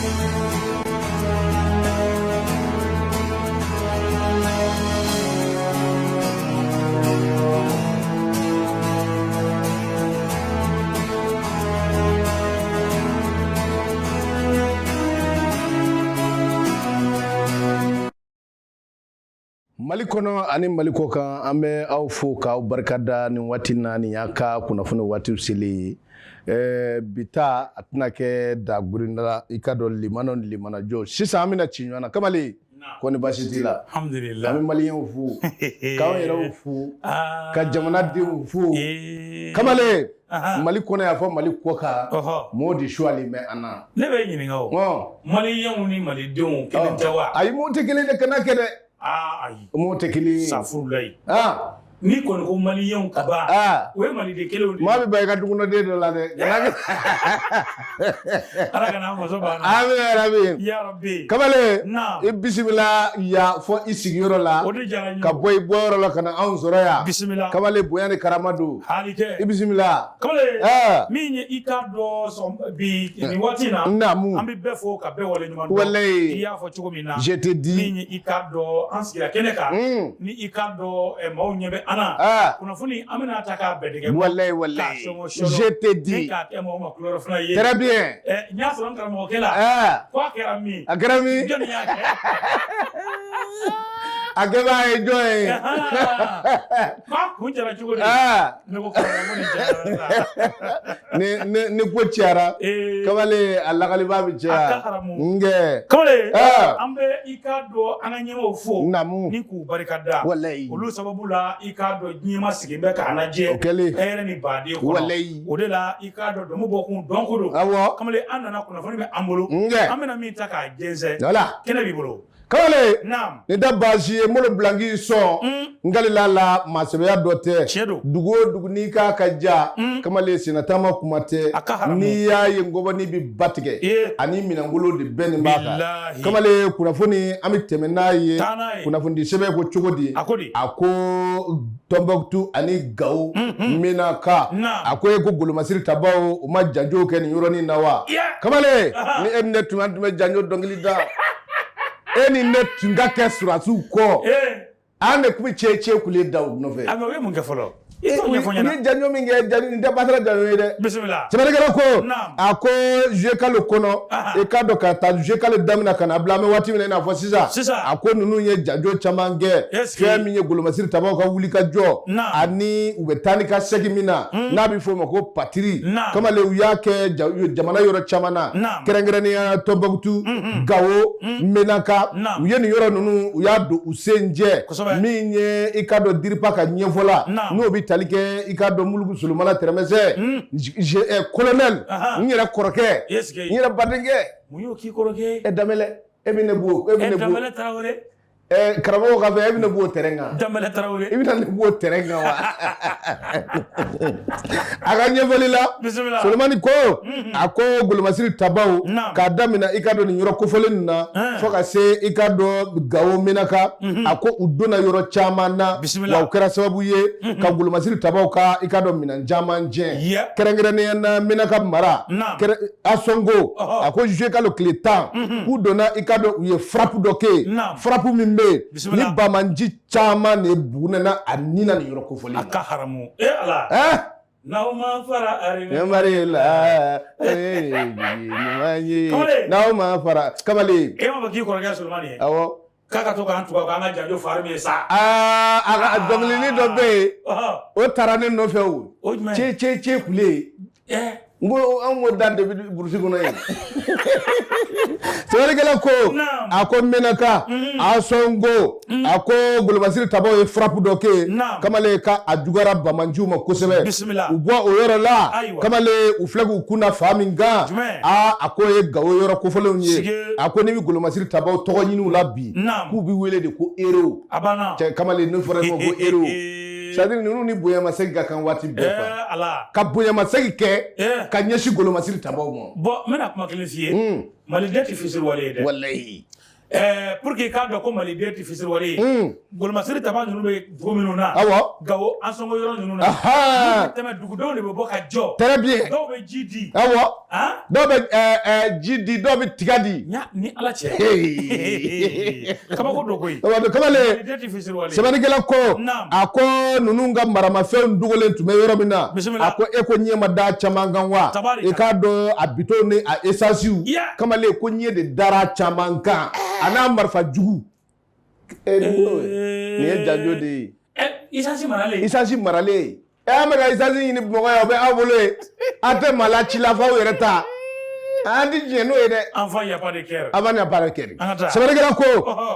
Mali kɔnɔ ani Mali kɔ kan an bɛ aw fo k'aw barikada nin waati na nin y'a ka kunnafoni waatiw seli bita a tɛna kɛ dagurinda i ka dɔn limanajɔ sisan an bɛna ci ɲɔgɔn na Kamalen ko ni baasi t'i la alhamdulillah an bɛ maliyɛnw fo k'anw yɛrɛw fo ka jamanadenw fo Kamalen Mali kɔnɔ y'a fɔ Mali kɔ kan mɔgɔw de suwali mɛ an na ne bɛ ɲininka o maliyɛnw ni malidenw kelen tɛ wa ayi mɔgɔ tɛ kelen de kana kɛ dɛ ayi mɔgɔ tɛ kelen safurulayi ni kɔni ko maliyɛnw ka ban o ye maliden kelenw de maa bɛ ba i ka dugukɔnɔden dɔ la dɛ ala kana faso banna amin yarabi ya rabbi Kamalen i bisimila ya fɔ i sigiyɔrɔ la o de diyara n ye ka bɔ i bɔyɔrɔ la ka na anw sɔrɔ yan bisimila Kamalen bonya ni karama don hali kɛ i bisimila Kamalen min ye i ka dɔ bi nin waati na naamu an bɛ bɛɛ fo ka bɛɛ wale ɲuman dɔn walayi i y'a fɔ cogo min na je te dis min ye i ka dɔ an sigira kɛnɛ kan ni i ka dɔ maaw ɲɛ bɛ ana kunnafoni an bɛna ta k'a bɛɛ dɛgɛ walayi je te dis k'a kɛ mɔgɔ ma kulɔrɔ fana ye très bien n y'a sɔrɔ n karamɔgɔkɛ la ko a kɛra min a kɛra min jɔnni y'a kɛ a kɛbaa ye jɔn ye k'a kun jara cogo di ne ko karamɔgɔ ni jara ni ko cayara Kamalen a lakalibaa bɛ caya a ka haramu nkɛ Kamalen an bɛ i ka dɔn an ka ɲɛmɔgɔw fo naamu ni k'u barikada walayi olu sababu la i ka dɔn diɲɛ ma sigi bɛ k'a lajɛ o kɛlen hɛrɛ ni baden kɔnɔ walayi o de la i ka dɔn dɔnku bɔ kun dɔn ko don awɔ Kamalen an nana kunnafoni bɛ an bolo nkɛ an bɛna min ta k'a jɛnsɛn wala kɛnɛ b'i bolo Kamalen naam ni da baasi ye molo bilanki sɔn ngalila la maasɛbɛya dɔ tɛ tiɲɛ don dugu o dugu n'i k'a ka ja Kamalen senatama kuma tɛ a ka haramu n'i y'a ye ngɔbɔni bɛ ba tigɛ ani minɛnkolo de bɛɛ nin b'a kan Kamalen kunnafoni an bɛ tɛmɛ n'a ye kunnafonidi sɛbɛn ko cogo di a ko di a ko Tɔnbɔkutu ani Gawo Menaka a ko e ko Golomasiri tabaw u ma janjo kɛ nin yɔrɔnin na wa Kamalen ni e ni ne tun bɛ janjo dɔnkili da e ni ne tun ka kɛ surasiw kɔ an de tun bɛ cɛ kule da u nɔfɛ a mɛ o ye mun kɛ fɔlɔ i t'o ɲɛfɔ n ɲɛna ni janjo min kɛ nin tɛ batara janjo ye dɛ bisimila sɛbɛnnikɛla ko a ko juillet kalo kɔnɔ i ka dɔn ka taa juillet kalo daminɛ ka na bila an bɛ waati min na i n'a fɔ sisan a ko ninnu ye janjo caman kɛ fɛn min ye Golomasiri tabaw ka wuli ka jɔ ani u bɛ taa ni ka segin min na n'a bɛ fɔ o ma ko patiri Kamalen u y'a kɛ jamana yɔrɔ caman na kɛrɛnkɛrɛnnenya Tɔnbɔkutu Gawo Menaka u ye nin yɔrɔ ninnu u y'a don u sen jɛ min ye i ka dɔn Diripa ka ɲɛfɔla n'o bɛ tali kɛ i ka dɔn Mulugu Solomana Tɛrɛmɛsɛ colonel n yɛrɛ kɔrɔkɛ n yɛrɛ badenkɛ mun y'o k'i kɔrɔkɛ Danbɛlɛ e bɛ ne bo Danbɛlɛ Tarawele karamɔgɔ ka fɛ e bɛ ne b'o terrain kan Danbɛlɛ Tarawele i bɛna ne b'o terrain kan wa a ka ɲɛfɔli la Solomani ko a ko Golomasiri tabaw k'a daminɛ i ka dɔn nin yɔrɔ kofɔlen nin na fo ka se i ka dɔn Gawo Menaka a ko u donna yɔrɔ caman na wa u kɛra sababu ye ka Golomasiri tabaw ka i ka dɔn minɛn caman tiɲɛ kɛrɛnkɛrɛnnenya na Menaka mara Asongo a ko juillet kalo tile 10 k'u donna i ka dɔn u ye frappe dɔ kɛ frappe min bɛ yen ni Bamanji caman de bunena a nin na nin yɔrɔ kofɔlen a ka haramu ala n'aw ma fara Yamari la n'aw ma fara Kamalen e ma fɔ k'i kɔrɔkɛ Solomani ye awɔ k'a ka to k'an tugu k'an ka janjo fari min ye sa a dɔnkilini dɔ bɛ yen o taara ne nɔfɛ o cɛ kule n ko an ko dan de bɛ burusi kɔnɔ yen sɛbɛnnikɛla ko a ko Menaka Asongo a ko Golomasiri tabaw ye frappe dɔ kɛ Kamalen ka a juguyara Bamanjiw ma kosɛbɛ u bɔ o yɔrɔ la Kamalen u filɛ k'u kun da fa min kan a ko ye Gawo yɔrɔ kofɔlenw ye a ko ni bɛ Golomasiri tabaw tɔgɔ ɲini u la bi k'u bɛ wele de ko héros cɛ Kamalen ne fɔra ko héros c'est-à-dire ninnu ni bonyamasegin ka kan waati bɛɛ quoi ka bonyamasegin kɛ ka ɲɛsin Golomasiri tabaw ma bon n bɛna kuma kelen f'i ye maliden tɛ fisiriwale ye dɛ walayi pour que k'a dɔn ko maliden tɛ fisiri wale ye golomasiri taba ninnu bɛ dugu minnu na Gawo an sɔngɔ yɔrɔ ninnu na tɛmɛ dugudenw de bɛ bɔ ka jɔ très bien dɔw bɛ ji di dɔw bɛ ji di dɔw bɛ tiga di ni Ala cɛ kabako don koyi kamalen sɛbɛnnikɛla ko a ko ninnu ka maramafɛnw dogolen tun bɛ yɔrɔ min na a ko e ko ɲɛ ma da caman kan wa i k'a dɔn a bitɔn ni a esansiw kamalen ko ɲɛ de dara caman kan a n'a marifa jugu nin ye janjo de ye isansi maralen an bɛ ka isansi ɲini Bamakɔ yan o bɛ aw bolo yen an tɛ maa la ci la f'aw yɛrɛ ta an ti diɲɛ n'o ye dɛ an fa yapa de kɛra sɛbɛnnikɛla ko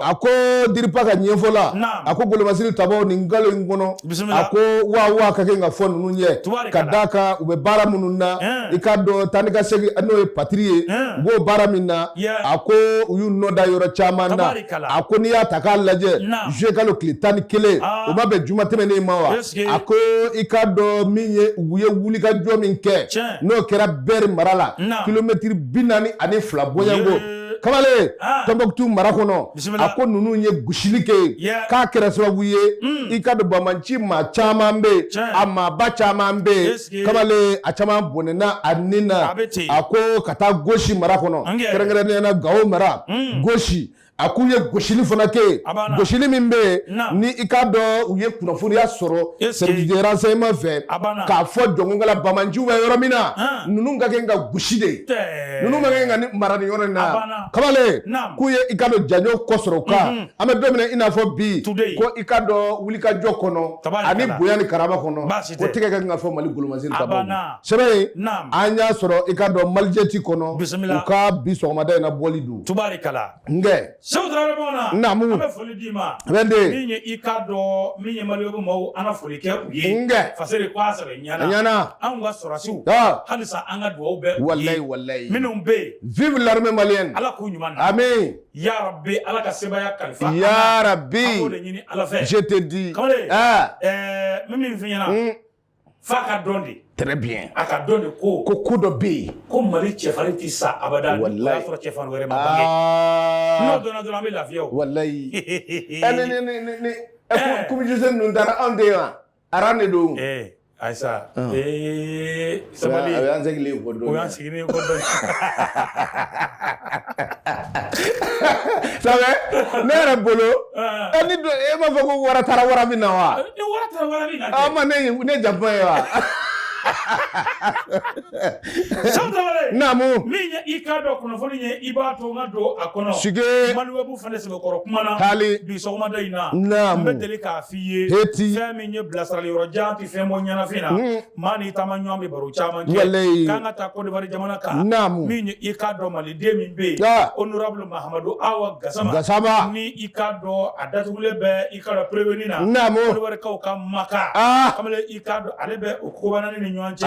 a ko Diripa ka ɲɛfɔ la a ko golomasiri tabaw nin nkalo in kɔnɔ a ko wa ka kɛ ka fɔ ninnu ɲɛ ka d'a kan u bɛ baara minnu na i k'a dɔn taa ni ka segin n'o ye patiri ye u b'o baara min na a ko u y'u nɔ da yɔrɔ caman na a ko n'i y'a ta k'a lajɛ juillet kalo tile 11 o ma bɛn juma tɛmɛnen ma wa a ko i k'a dɔn min ye u ye wulikajɔ min kɛ n'o kɛra Bɛri mara la kilomɛtiri 42 bɔɲanko kamalen Tɔnbɔkutu mara kɔnɔ a ko ninnu ye gosili kɛ k'a kɛra sababu ye i ka don Bamanci maa caman bɛ a maaba caman bɛ kamalen a caman bɔnɛna a nin na a ko ka taa Gosi mara kɔnɔ kɛrɛnkɛrɛnnenya la Gawo mara Gosi a k'u ye gosili fana kɛ gosili min bɛ yen ni i k'a dɔn u ye kunnafoniya sɔrɔ service de renseignement fɛ k'a fɔ jɔnkala Bamanciw bɛ yɔrɔ min na ninnu ka kɛ ka gosi de ninnu ma kɛ ka mara nin yɔrɔ in na kamalen k'u ye i ka dɔn janjo kɔ sɔrɔ o kan an bɛ don min na i n'a fɔ bi ko i ka dɔn wulikajɔ kɔnɔ ani bonya ni karama kɔnɔ ko tigɛ ka kan ka fɔ Mali golomasiri tabaw sɛbɛn an y'a sɔrɔ i ka dɔn Malijɛti kɔnɔ u ka bi sɔgɔmada in na bɔli don nkɛ Seku Tarawele Bamanan an bɛ foli d'i ma min ye i k'a dɔn min ye Maliɲɔgɔn maaw an ka foli kɛ u ye fasere ko a sɛbɛ ɲana anw ka sɔrɔsiw halisa an ka dugawu bɛ u ye minnu bɛ yen vive l'armée malienne Ala k'u ɲuman na amen ya Rabbi Ala ka sebaya kalifa ya Rabbi an b'o de ɲini Ala fɛ je te dis kamalen min f'i ɲɛna f'a ka dɔn de très bien a ka dɔn de ko dɔ bɛ yen ko Mali cɛfarin tɛ sa abada o y'a sɔrɔ cɛfarin wɛrɛ ma bange n'o dɔnna dɔrɔn an bɛ lafiya o walayi communication ninnu taara anw de yan aran de don Ayisa sabali o y'an sigilen ko dɔn o y'an sigilen ko dɔn sabe ne yɛrɛ bolo ni e m'a fɔ ko wara taara wara min na wa ni wara taara wara min na ma ne janfa ye wa Naamu min ye i k'a dɔn kunnafoni ye i b'a to n ka don a kɔnɔ sige Maliweb fana sɛbɛkɔrɔ kuma na hali bi sɔgɔmada in na naamu n bɛ deli k'a f'i ye fɛn min ye bilasirali yɔrɔ jan tɛ fɛn bɔ ɲɛnafin na maa ni taama ɲɔgɔn bɛ baro caman kɛ k'an ka taa Côte d'Ivoire jamana kan min ye i k'a dɔn maliden min bɛ yen honorable Mahamadu Awa Gasama ni i k'a dɔn a datugulen bɛ i k'a dɔn prévenu na Côte d'Ivoire kaw ka maka kamalen i k'a dɔn ale bɛ o kobanani ni ɲɔgɔn cɛ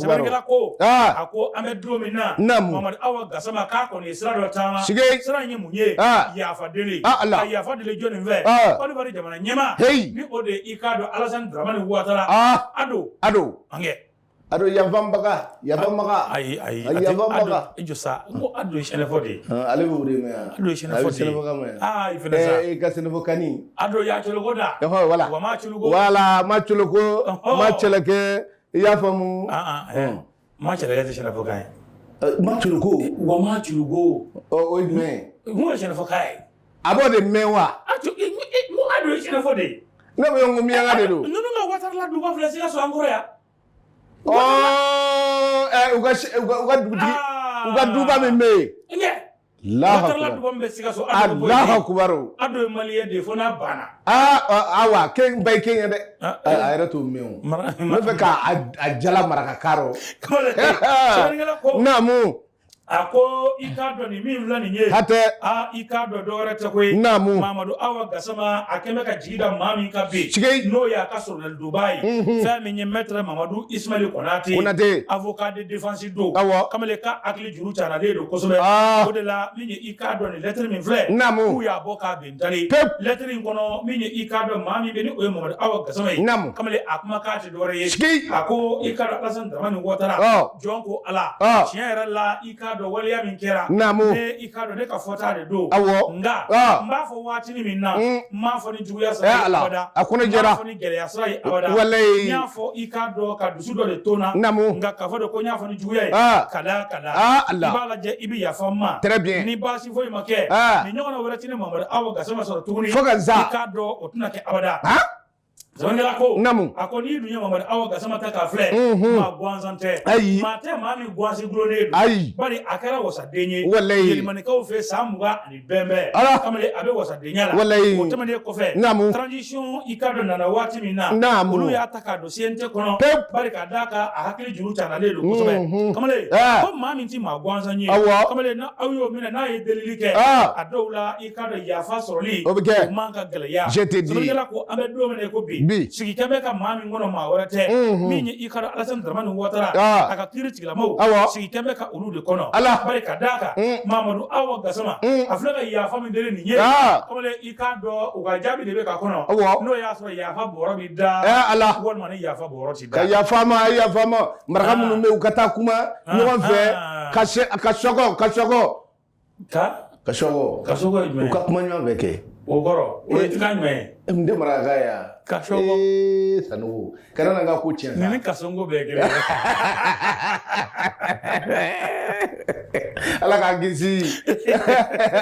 sɛbɛnnikɛla ko a ko an bɛ don min na Mahamadu Awa Gasama k'a kɔni ye sira dɔ taama sira in ye mun ye yafa deli a yafa deli jɔnni fɛ Côte d'Ivoire jamana ɲɛma ni o de i k'a dɔn Alassane Dramane Ouattara Ado an kɛ Ado yafanbaga ayi yafanbaga i jɔ sa n ko Ado ye Sénéfɔ de ye ale bɛ o de mɛn Ado ye Sénéfɔ de ye i fana sa i ka Sénéfɔ kani Ado y'a coloko da wala wa ma coloko wala ma coloko ma cɛlɛkɛ i y'a faamu ma cɛlɛkɛ tɛ Sénéfɔ kan ye ma coloko wa ma coloko o ye jumɛn ye mun ye Sénéfɔ kan ye a b'o de mɛn wa Ado ye Sénéfɔ de ye ne bɛ n ko miyaŋa de don ninnu ka Ouattara la duguba filɛ Sikaso an kɔrɔ yan u ka dugutigi u ka duba min bɛ yen Ouattara la duguba min bɛ Sikaso Alahu Akubaru Ado ye maliyɛn de ye fo n'a banna awa kɛ ba ye kɛ ye dɛ a yɛrɛ t'o mɛn o n bɛ fɛ k'a jala maraka karo naamu a ko i k'a dɔn nin min filɛ nin ye hatɛ i k'a dɔn dɔwɛrɛ tɛ koyi naamu Mahamadu Awa Gasama a kɛn bɛ ka jigi da maa min kan bi n'o y'a ka sɔrɔdalidoba ye fɛn min ye maître Mamadou Ismail Konate avocat de défense don kamalen ka hakili juru caralen don kosɛbɛ o de la min ye i k'a dɔn nin lettre min filɛ k'u y'a bɔ k'a ben tali lettre in kɔnɔ min ye i k'a dɔn maa min bɛ ni o ye Mahamadu Awa Gasama ye kamalen a kuma k'a tɛ dɔwɛrɛ ye a ko i k'a dɔn Alassane Dramane Ouattara jɔn ko Ala tiɲɛ yɛrɛ la i k'a dɔn waleya min kɛra ne i k'a dɔn ne ka fɔta de don nka n b'a fɔ waatini min na n m'a fɔ ni juguya sira ye abada a ko ne jara n m'a fɔ ni gɛlɛya sira ye abada n y'a fɔ i k'a dɔn ka dusu dɔ de to n na nka k'a fɔ de ko n y'a fɔ ni juguya ye ka da i b'a lajɛ i bɛ yafa n ma ni baasi foyi ma kɛ ni ɲɔgɔnna wɛrɛ tɛ ne Mamadu Awa Gasama sɔrɔ tuguni i k'a dɔn o tɛna kɛ abada Zɔnkɛla ko a ko n'i dun ye Mamadu Awa Gasama ta k'a filɛ maa gansan tɛ maa tɛ maa min gansi gulonnen don bari a kɛra wasaden ye yɛlɛmanikaw fɛ san 20 ani bɛnbɛn kamalen a bɛ wasadenya la o tɛmɛnen kɔfɛ transition i ka dɔn nana waati min na olu y'a ta k'a don CNT kɔnɔ bari k'a d'a kan a hakili juru cagalen don kosɛbɛ kamalen ko maa min tɛ maa gansan ye kamalen n'a aw y'o minɛ n'a ye delili kɛ a dɔw la i ka dɔn yafa sɔrɔli o man ka gɛlɛya Zɔnkɛla ko an bɛ don min na ko bi sigi kɛ bɛ ka maa min kɔnɔ maa wɛrɛ tɛ min ye i ka dɔn Alasani Daramani Ouattara a ka kiiri tigilamaw sigi kɛ bɛ ka olu de kɔnɔ bari ka d'a kan Mamadu Awa Gasama a filɛ ka yafa min deli nin ye kamalen i k'a dɔn u ka jaabi de bɛ k'a kɔnɔ n'o y'a sɔrɔ yafa bɔrɔ bɛ da walima ni yafa bɔrɔ tɛ da ka yafa ma maraka minnu bɛ yen u ka taa kuma ɲɔgɔn fɛ ka sɔgɔ ye jumɛn u ka kuma ɲɔgɔn fɛ kɛ o kɔrɔ o ye tiga jumɛn ye n tɛ maraka ye yan ka sɔgɔ Sanogo kana na n ka ko tiɲɛ sa ni kasɔngo bɛɛ kelen Ala k'a kisi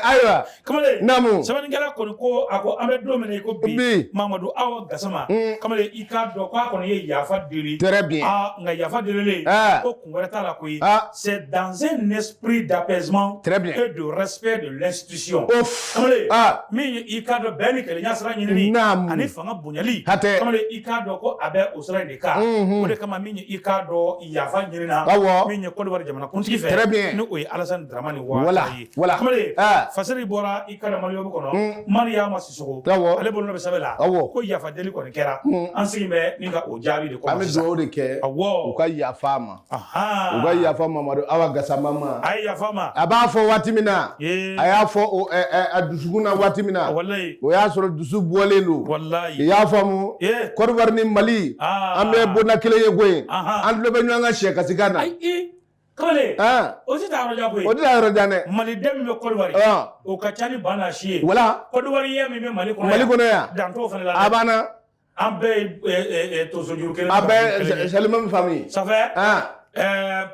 ayiwa kamalen sɛbɛnnikɛla kɔni ko a ko an bɛ don min na i ko bi Mamadu Awa Gasama kamalen i k'a dɔn k'a kɔni ye yafa deli nka yafa delilen ko kun wɛrɛ t'a la koyi c'est dans un esprit d'apaisement et de respect de l'institution kamalen min ye i k'a dɔn bɛn ni kelenya sira ɲinini ani fanga bonyali kamalen i k'a dɔn ko a bɛ o sira in de kan o de kama min ye i k'a dɔn yafa ɲinina min ye Côte d'Ivoire jamanakuntigi fɛ ni o ye Alasani Daramani Ouattara ye kamalen fasiri bɔra i ka dɔn Maliɲɔbu kɔnɔ Mariama Sisoko ale bolo bɛ sɛbɛn la ko yafa deli kɔni kɛra an sigi bɛ ni ka o jaabi de kɔnɔ an bɛ dugawu de kɛ u ka yafa ma u ka yafa Mamadu Awa Gasama ma a ye yafa ma a b'a fɔ waati min na a y'a fɔ a dusukun na waati min na o y'a sɔrɔ dusu bɔlen don i y'a faamu Côte d'Ivoire ni Mali an bɛ bonda kelen ye koyi an tulo bɛ ɲɔgɔn ka siyɛkasikan na kamalen o tɛ taa yɔrɔ jan koyi o tɛ taa yɔrɔ jan dɛ maliden min bɛ Côte d'Ivoire o ka ca ni Bana si ye Côte d'Ivoire ye min bɛ Mali kɔnɔ yan dantɔ fana la a banna an bɛɛ ye tosojuru kelen a bɛɛ Salimami famille safɛ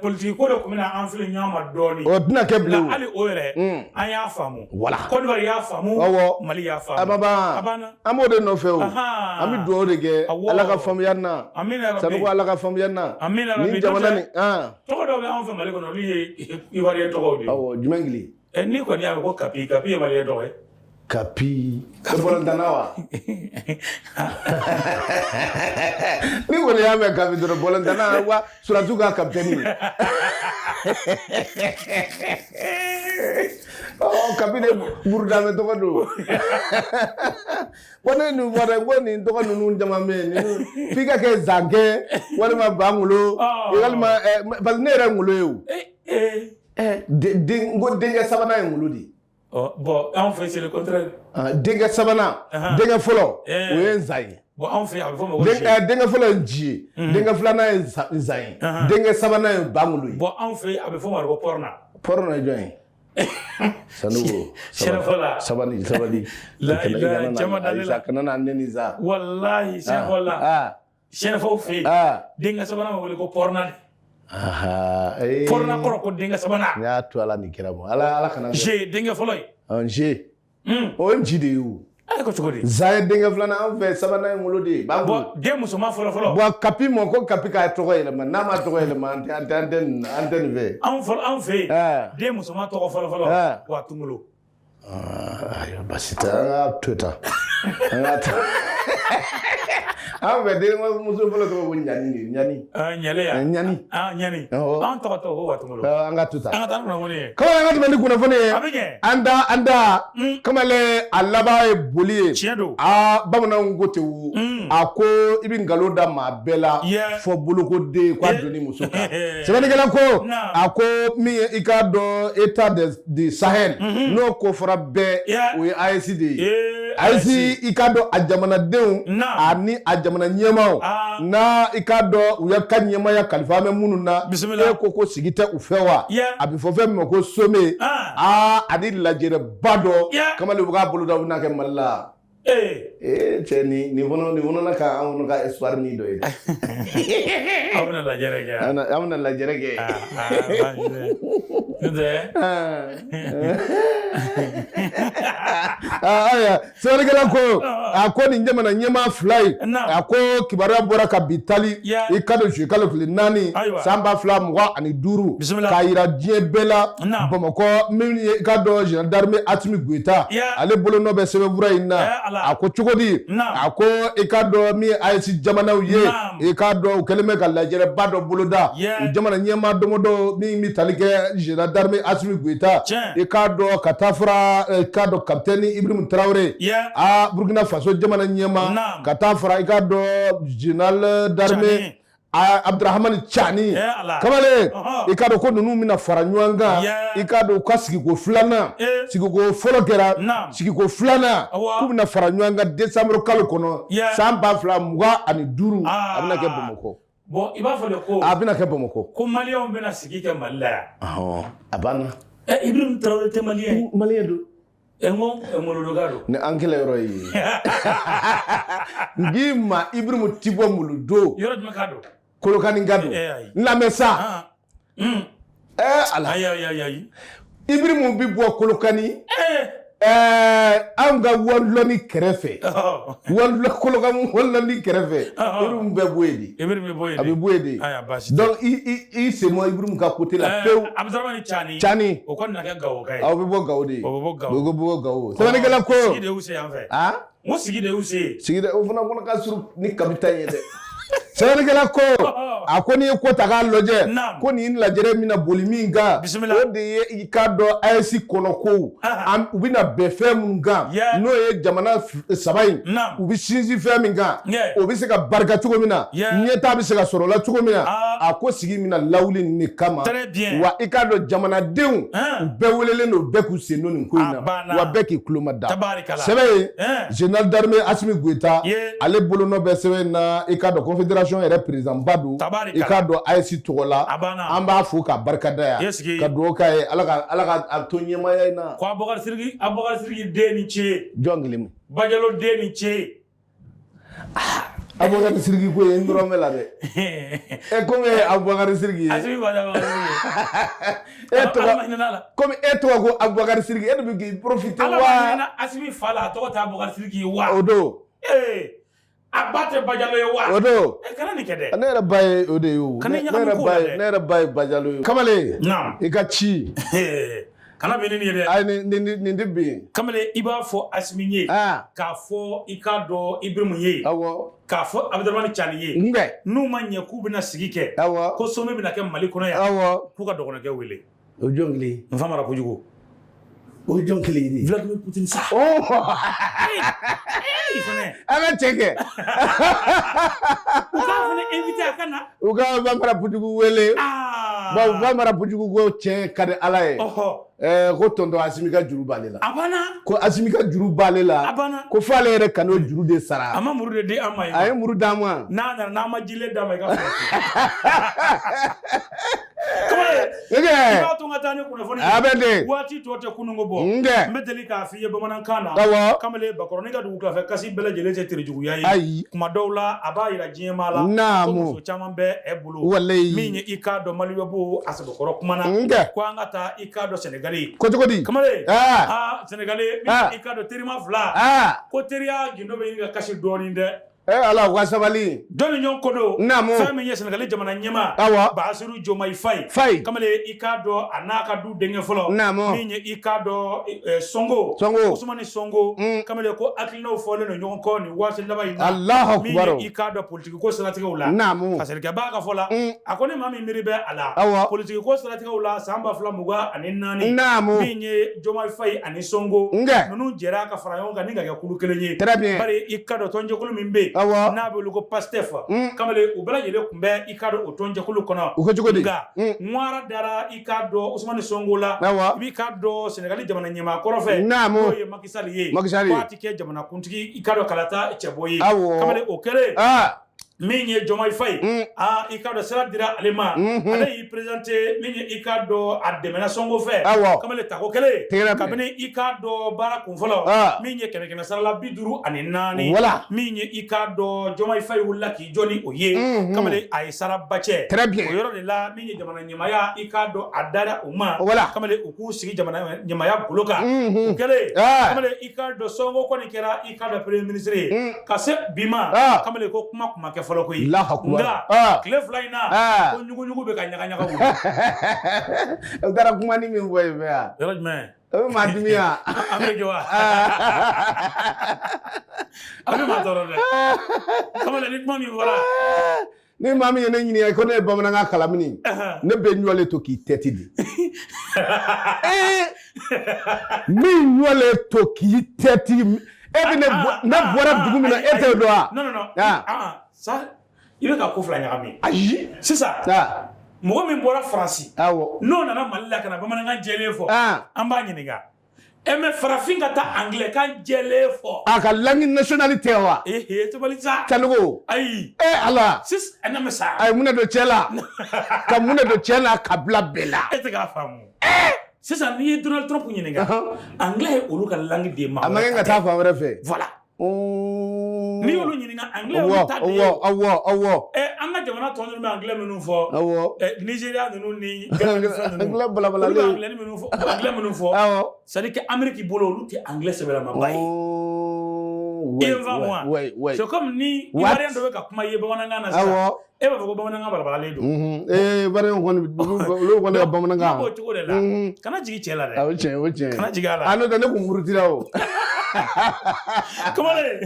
politique ko de tun bɛna an fili ɲɔgɔn ma dɔɔni o tɛna kɛ bilen hali o yɛrɛ an y'a faamu Côte d'Ivoire y'a faamu Mali y'a faamu a banna an b'o de nɔfɛ o an bɛ dugawu de kɛ Ala ka faamuyali na Sanogo Ala ka faamuyali na ni jamana nin tɔgɔ dɔw bɛ an fɛ Mali kɔnɔ olu ye Ivoirien tɔgɔw de ye jumɛn gili ni kɔni y'a mɛn ko Kapi ye Malien tɔgɔ ye Kapi bolontanna wa ni kɔni y'a mɛn Kapi dɔrɔn bolontanna wa surasiw ka kapitɛni Kapi de burudame tɔgɔ don ko ne nin fɔra ko nin tɔgɔ ninnu caman bɛ yen f'i ka kɛ Zankɛ walima Bangolo walima parce que ne yɛrɛ Ngolo ye o ko denkɛ sabanan ye Ngolo de ye bon anw fɛ c'est le contraire denkɛ sabanan denkɛ fɔlɔ o ye Nzan ye bon anw fɛ a bɛ fɔ ma ko denkɛ fɔlɔ ye Nci ye denkɛ filanan ye Nzan ye denkɛ sabanan ye Bangolo ye bon anw fɛ a bɛ fɔ ma ko Pɔrɔna ye jɔn ye Sanogo sabali kana na neni za wallahi sɛnɛfɔw fɛ yen denkɛ sabanan bɛ wele ko Pɔrɔna Pɔrɔna kɔrɔ ko denkɛ sabanan n y'a to Ala ni kira ma Ala kana denkɛ fɔlɔ ye Nci o ye Nci de ye o ko cogo di Nzan ye denkɛ filanan an fɛ sabanan ye Ngolo de ye bon den musoman fɔlɔ bon Kapi ma ko Kapi k'a tɔgɔ yɛlɛma n'a ma tɔgɔ yɛlɛma an tɛ nin fɛ anw fɛ yen den musoman tɔgɔ fɔlɔ wa Tungolo ayiwa basi tɛ an ka to tan an ka ta an fɛ den muso fɔlɔ tɔgɔ ko Ɲani Ɲani an tɔgɔ ko wa Tungolo an ka to tan an ka taa ni kunnafoni ye kamalen an ka tɛmɛ ni kunnafoni ye an da kamalen a laban ye boli ye tiɲɛ don bamananw ko ten a ko i bɛ nkalon da maa bɛɛ la fɔ bolokoden k'a donni muso kan sɛbɛnnikɛla ko a ko min ye i k'a dɔn État du Sahel n'o ko fɔra bɛɛ o ye AES de ye ayisi i ka dɔn a jamanadenw ani a jamana ɲɛmaaw na i ka dɔn u ya ka ɲɛmaya kalifa bɛ minnu na e ko sigi tɛ u fɛ wa a bɛ fɔ fɛn min ma ko some ani lajɛrɛba dɔ kamalen u k'a boloda u bɛna kɛ Mali la cɛ nin fana ka anw ka espoir ni dɔ ye dɛ aw bɛna lajɛrɛ kɛ an bɛna lajɛrɛ kɛ sɛbɛnnikɛla ko a ko nin jamana ɲɛmaa fila ye a ko kibaruya bɔra ka bi tali i ka don kalo tile 4 san 2025 k'a yira diɲɛ bɛɛ la Bamakɔ min ye i ka dɔn général d'armée Asimi Goïta ale bolo nɔ bɛ sɛbɛnfura in na a ko cogo di a ko i ka dɔn min ye AES jamanaw ye i ka dɔn u kɛlen bɛ ka lajɛrɛba dɔ boloda u jamana ɲɛmaa dɔmɔdɔ min bɛ tali kɛ général d'armée Asimi Goïta i ka dɔn ka taa fara i ka dɔn capitaine Ibrahim Traoré Burkina Faso jamana ɲɛmaa ka taa fara i ka dɔn général d'armée Abdurahmani Chani kamalen i ka dɔn ko ninnu bɛna fara ɲɔgɔn kan i ka dɔn u ka sigiko 2nan sigiko fɔlɔ kɛra sigiko 2nan k'u bɛna fara ɲɔgɔn kan décembre kalo kɔnɔ san 2025 a bɛna kɛ Bamakɔ. Bon i b'a fɔ de ko a bɛna kɛ Bamakɔ ko maliyɛnw bɛna sigi kɛ Mali la yan a banna Ibrahim Traoré tɛ maliyɛn maliyɛn don Molodoka don ni an kɛlɛ yɔrɔ ye n k'i ma Ibrahim ti bɔ Molodo yɔrɔ jumɛn ka don Kolokani ka don n lamɛn sa ala Ibrahim bi bɔ Kolokani an ka Walulɔni kɛrɛfɛ Kolokani Walulɔni kɛrɛfɛ Ibrahim bɛ bɔ yen de a bɛ bɔ yen de donc i sen bɔ Ibrahim ka côté la pewu Abdurahmani Chani o kɔni na kɛ Gawo ka ye aw bɛ bɔ Gawo de o bɛ bɔ Gawo sɛbɛnnikɛla ko sigi de y'u se yan fɛ n ko sigi de y'u se sigi de o fana kɔnɔ ka surun ni kapitaine ye dɛ sɛbɛnnikɛla ko a ko n'i ye ko ta k'a lajɛ ko nin lajɛrɛ min na boli min kan o de ye i k'a dɔn AES kɔnɔ ko u bɛna bɛn fɛn min kan n'o ye jamana 3 in u bɛ sinsin fɛn min kan o bɛ se ka barika cogo min na ɲɛtaa bɛ se ka sɔrɔ o la cogo min na a ko sigi min na lawuli nin de kama wa i k'a dɔn jamanadenw u bɛɛ welelen don bɛɛ k'u sen don nin ko in na wa bɛɛ k'i tulo ma da sɛbɛn ye général d'armée Asimi Goïta ale bolonɔ bɛ sɛbɛn in na i k'a dɔn confédération yɛrɛ président ba don i k'a dɔn AES tɔgɔ la an b'a fo ka barikada yan ka dugawu k'a ye ala ka to ɲɛmaya in na ko Abubakar Sidiki den ni ce jɔn kelen Bajalo den ni ce Abubakar Sidiki ko ye n dɔrɔn bɛ la dɛ komi Abubakar Sidiki komi e tɔgɔ ko Abubakar Sidiki e de bɛ k'i profiter wa Asimi fa la a tɔgɔ tɛ Abubakar Sidiki ye wa o don a ba tɛ Bajalo ye wa o don kana nin kɛ dɛ ne yɛrɛ ba ye o de ye o ne yɛrɛ ba ye Bajalo ye kamalen i ka ci kana bɛ nin ye dɛ ayi nin tɛ bin kamalen i b'a fɔ Asimi ye k'a fɔ i k'a dɔn Ibrahim ye k'a fɔ Abdurahmani Chani ye n'u ma ɲɛ k'u bɛna sigi kɛ ko some bɛna kɛ Mali kɔnɔ yan k'u ka dɔgɔnɔkɛ wele o jɔn kelen n fa mara kojugu o jɔn kelen de Vladimir Poutine sa an ka cɛ kɛ u k'a fana invité a ka na u ka Vladimir Poutine wele Vladimir Poutine ko cɛ ka di Ala ye ko tonton Asimi ka juru b'ale la ko Asimi ka juru b'ale la ko f'ale yɛrɛ ka n'o juru de sara a ma muru de di an ma a ye muru d'an ma n'a nana n'a ma jile d'a ma i ka fɔ i b'a to n ka taa ni kunnafoni a bɛ ten waati tɔ tɛ kununko bɔ n bɛ deli k'a f'i ye bamanankan na kamalen Bakɔrɔni ka dugu kɛrɛfɛ kasi bɛɛ lajɛlen tɛ terejuguya ye kuma dɔw la a b'a yira diɲɛmaa la ko muso caman bɛ e bolo min ye i k'a dɔn Maliyɔbu a sɛbɛkɔrɔ kuma na ko an ka taa i k'a dɔn Sénégalais ko cogo di kamalen Sénégalais min i k'a dɔn terima fila ko teriya gindo bɛ ɲini ka kasi dɔɔnin dɛ ala wa sabali dɔnni ɲɔgɔn ko don fɛn min ye Sénégalais jamana ɲɛmaa Bassirou Diomaye Faye kamalen i k'a dɔn a n'a ka du denkɛ fɔlɔ min ye i k'a dɔn Sonko Ousmane Sonko kamalen ko hakilinaw fɔlen don ɲɔgɔn kɔ nin waati laban in na min ye i k'a dɔn politique ko siratigɛw la parce que b'a ka fɔ la a ko ni maa min miiri bɛ a la politique ko siratigɛw la san 2024 min ye Diomaye Faye ani Sonko ninnu jɛra ka fara ɲɔgɔn kan ni ka kɛ kulu kelen ye bari i k'a dɔn tɔnjɛkulu min bɛ n'a bɛ ko Pastef kamale u bɛɛ lajɛlen kun bɛ i ka dɔn o tɔnjɛkulu kɔnɔ u ko cogo di nka ŋwara dara i ka dɔn Ousmane Sonko la i ka dɔn Sénégal jamana ɲɛmaa kɔrɔ fɛ n'o ye Macky Sall ye k'a ti kɛ jamana kuntigi i ka dɔn kalata cɛbɔ ye kamale o kɛlen min ye Diomaye Faye i ka dɔn sira dira ale ma ale y'i présenté min ye i ka dɔn a dɛmɛna Sonko fɛ kamale tako kɛlen kabini i ka dɔn baara kun fɔlɔ min ye 100 sarala 54 min ye i ka dɔn Diomaye Faye wulila k'i jɔ ni o ye kamale a ye saraba cɛ o yɔrɔ de la min ye jamana ɲɛmaaya i ka dɔn a dara u ma kamale u k'u sigi jamana ɲɛmaaya bolo kan o kɛlen kamale i ka dɔn Sonko kɔni kɛra i ka dɔn premier ministre ye ka se bi ma kamale ko kuma kɛ fɔlɔ koyi nka tile 2 in na ko ɲugu bɛ ka ɲaga wuli o taara kuma ni min fɔ yen fɛ yan yɔrɔ jumɛn o bɛ maa dimi yan an bɛ jɔ wa a bɛ maa tɔɔrɔ dɛ kamalen ni kuma min fɔra ni maa min ye ne ɲininka ko ne ye bamanankan kalamini ne bɛ ɲɔlen to k'i tɛti di min ɲɔlen to k'i tɛti e bɛ ne bɔra dugu min na e t'o dɔn wa non sa i bɛ ka ko fila ɲagami ayi sisan mɔgɔ min bɔra Faransi n'o nana Mali la ka na bamanankan jɛlen fɔ an b'a ɲininka mais farafin ka taa anglais-kan jɛlen fɔ a ka langue nationalité wa tobali sa Sanogo ayi ala sis ɛnɛ sa ay mun do cɛ la ka mun do cɛ la kabila bɛɛ la e tɛ k'a faamu sisan n'i ye Donald Trump ɲininka anglais ye olu ka langue de ma a ma kɛ ka taa fan wɛrɛ fɛ voilà n'i y'olu ɲininka anglais olu ta de ye awɔ an ka jamana tɔ ninnu bɛ anglais minnu fɔ Nigeria ninnu ni anglais balabalalen olu bɛ anglais minnu fɔ c'est à dire que Amérique bolo olu tɛ anglais sɛbɛlama ye c'est comme ni Ivoirien dɔ bɛ ka kuma i ye bamanankan na sisan e b'a fɔ ko bamanankan balabalalen don Ivoirien kɔni olu kɔni ka bamanankan b'o cogo de la kana jigin cɛ la dɛ o tiɲɛ kana jigin a la n'o tɛ ne kun murutira o kamalen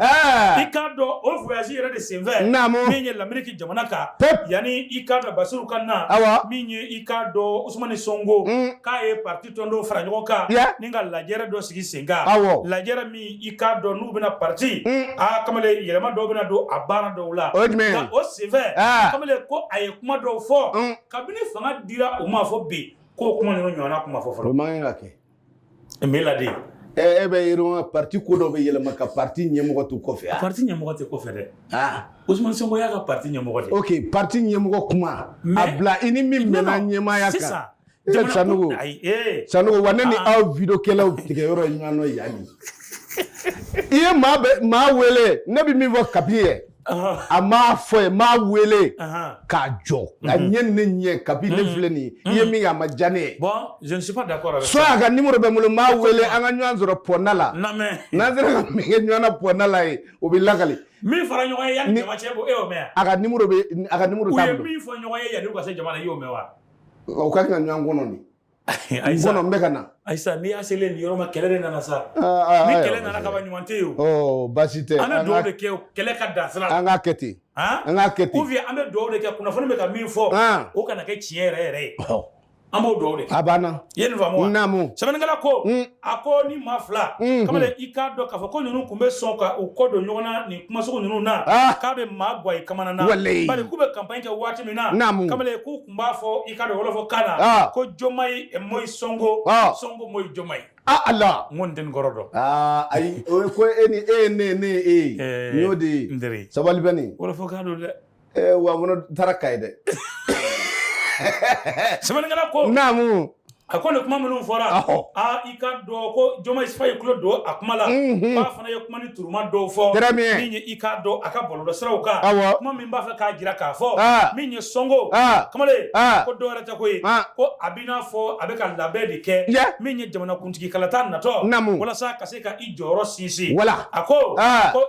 i k'a dɔn o voyage yɛrɛ de senfɛ min ye l'Amérique jamana kan yanni i k'a dɔn Basiru ka na min ye i k'a dɔn Ousmane Sonko k'a ye parti tɔn dɔw fara ɲɔgɔn kan ni ka lajɛrɛ dɔ sigi sen kan lajɛrɛ min i k'a dɔn n'u bɛna parti kamalen yɛlɛma dɔw bɛna don a baara dɔw la nka o senfɛ kamalen ko a ye kuma dɔw fɔ kabini fanga dira u ma fɔ bi k'o kuma ninnu ɲɔgɔnna kuma fɔ fɔlɔ o man kan ka kɛ mais laden e bɛ yɛrɛ parti ko dɔ bɛ yɛlɛma ka parti ɲɛmɔgɔ to kɔfɛ parti ɲɛmɔgɔ tɛ kɔfɛ dɛ Ousmane Sonko y'a ka parti ɲɛmɔgɔ de ok parti ɲɛmɔgɔ kuma a bila i ni min mɛnna ɲɛmaaya kan Sanogo wa ne ni aw vidéokɛlaw tigɛ yɔrɔ ɲɔgɔn yan ni i ye maa wele ne bɛ min fɔ kabi ye a m'a fɔ ye m'a wele k'a jɔ ka ɲɛ ne ɲɛ kabi ne filɛ nin i ye min kɛ a ma diya ne ye bon je ne suis pas d'accord avec ça soit a ka numéro bɛ n bolo m'a wele an ka ɲɔgɔn sɔrɔ pɔnda la n'an sera ka min kɛ ɲɔgɔn na pɔnda la ye o bɛ lakali min fara ɲɔgɔn ye yanni jama cɛ ko e y'o mɛn a ka numéro t'a bolo u ye min fɔ ɲɔgɔn ye yanni u ka se jamana i y'o mɛn wa o ka kan ka ɲɔgɔn kɔnɔ ni kɔnɔ n bɛ ka na Ayisa n'i y'a selen nin yɔrɔ ma kɛlɛ de nana sa ni kɛlɛ nana ka ban ɲuman tɛ yen o baasi tɛ an bɛ dugawu de kɛ kɛlɛ ka dan sira an k'a kɛ ten an k'a kɛ ten ou bien an bɛ dugawu de kɛ kunnafoni bɛ ka min fɔ o kana kɛ tiɲɛ yɛrɛ ye an b'o dugawu de kɛ a banna i ye nin faamu wa naamu sɛbɛnnikɛla ko a ko ni maa fila kamalen i k'a dɔn k'a fɔ ko ninnu tun bɛ sɔn ka u kɔ don ɲɔgɔn na nin kumasugu ninnu na k'a bɛ maa guwa i kamana na bari k'u bɛ campagne kɛ waati min na kamalen k'u tun b'a fɔ i k'a dɔn wɔlɔfɔ kan na ko Diomaye Moyi Sonko Sonko Moyi Diomaye ala n ko nin tɛ nin kɔrɔ dɔn ayi o ko e ni e ne ne e nin y'o de ye sabali bɛ nin wɔlɔfɔ kan don dɛ wa n taara Kayi dɛ sɛbɛnnikɛla ko naamu a ko nin kuma minnu fɔra i ka dɔn ko Diomaye Faye tulo don a kuma la k'a fana ye kuma ni turuma dɔw fɔ min ye i k'a dɔn a ka bɔlɔlɔ siraw kan kuma min b'a fɛ k'a jira k'a fɔ min ye Sonko kamalen ko dɔw wɛrɛ tɛ ko ye ko a b'i n'a fɔ a bɛ ka labɛn de kɛ min ye jamanakuntigi kalata natɔ walasa ka se ka i jɔyɔrɔ sinsin a ko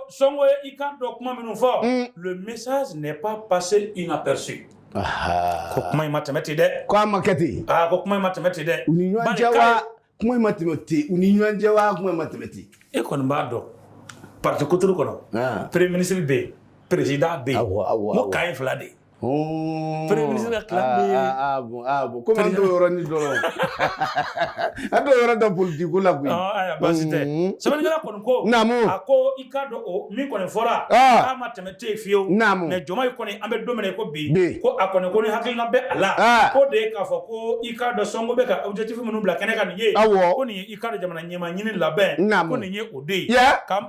Sonko ye i k'a dɔn kuma minnu fɔ le message n'est pas passé inaperçu ko kuma in ma tɛmɛ ten dɛ ko a ma kɛ ten ko kuma in ma tɛmɛ ten dɛ u ni ɲɔgɔn cɛ wa kuma in ma tɛmɛ ten u ni ɲɔgɔn cɛ wa kuma in ma tɛmɛ ten e kɔni b'a dɔn parti kuturu kɔnɔ premier ministre bɛ yen président bɛ yen n ko kan ye fila de ye Premier ministre ka clan bon comment do yoro ni dolo ado yoro da politique la bi basite sabani gala ko namu ako ikado o min ko ne fora ama temete fio mais joma ko ne ambe domene ko bi ko akone ko ne hakilina be ala ko de ka fo ko ikado songo be ka objectif mun bla kene kan ye ko ni ikado jamana nyema nyini laben ko ni ye ode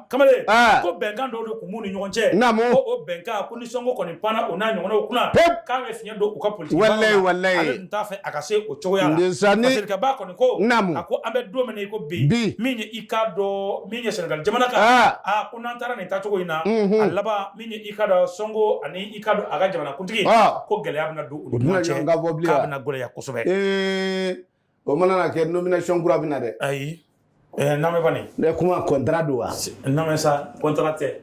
kamale ko benkan do ko mun ni nyonche ko o benkan ko ni songo ko ni pana ona nyona kuna ka be finya do ko politique wallahi ale ntafe akase o choya la parce que ba ko ni ko ako ambe domene ko bi minye ikado minye Senegal jamana ka ko nantara ni tacho ina alaba minye ikado songo ani ikado aga jamana kuntigi ko gele abna do nyonche ka na gole ya kosobe o mana na ke nomination kura bina de ayi name bani de kuma contrat do wa name sa contrat te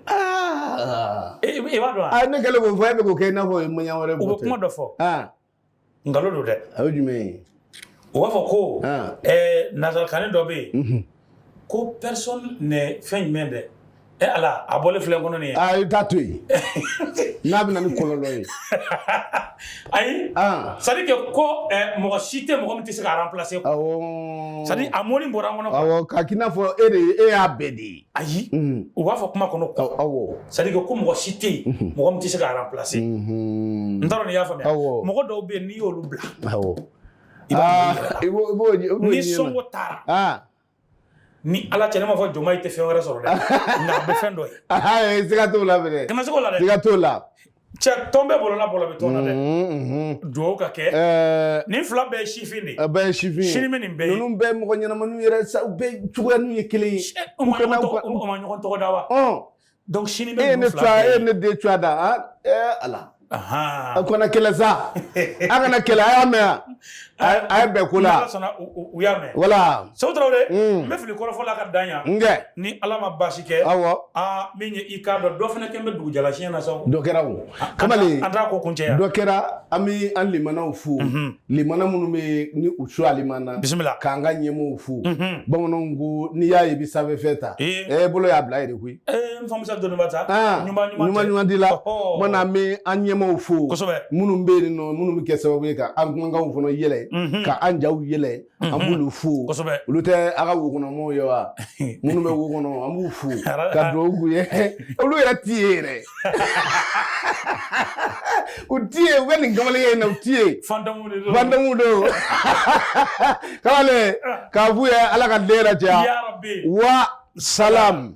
e ba do ne gele ko fo ko ke na fo mo nyawore bo kuma do fo ngalo do de awjume o wa fo ko nazal kane do be ko personne ne fait mende ala abole flen kono ni tatui na bina ni kololo yi ayi sadi ke ko mo cité mo mti se ka remplacer ko sadi amoni mbora ngono ka kina fo e abedi ayi o wa fo kuma kono ko sadi ke ko mo cité mo mti se ka remplacer ndaro ni ya fa mo do be ni yolu bla ibo ni songo tara ni ala cene ma fo joma ite fe wara soro de na be fendo e siga to la bere kana se ko la de siga to la che tombe bolo la bolo be tona de do ka ke ni fla be shifini be shifini shini men be nunu be mo nyana manu yere sa be chuga nu yekele o ma nyoko to dawa donc shini be no fla ne de chuada ala akona kela za akana kela ay be kula sana uyame wala so trawde me fili ko fo la ka danya ni alama basike minye ikado do fana kembe dugu jala shena so do kerawo kamale anda ko kunche do kera ami an limana ufu limana munu me ni uchu alimana bismillah kanga nyemo ufu bamonongo ni yayi bisabe feta bolo ya bla ire kui mfam sa do nubata nyuma dila mona me anyemo ufu munu mberi no munu mi kese wabe ka anganga ufu no yele ka anjaw yele amulu fu ulute aga wukono mo yawa munu me wukono amu fu ka drogu ye ulu era tiere utie weni ngamale ye na utie fandamudo kale ka buya ala ka dera ja ya rabbi wa salam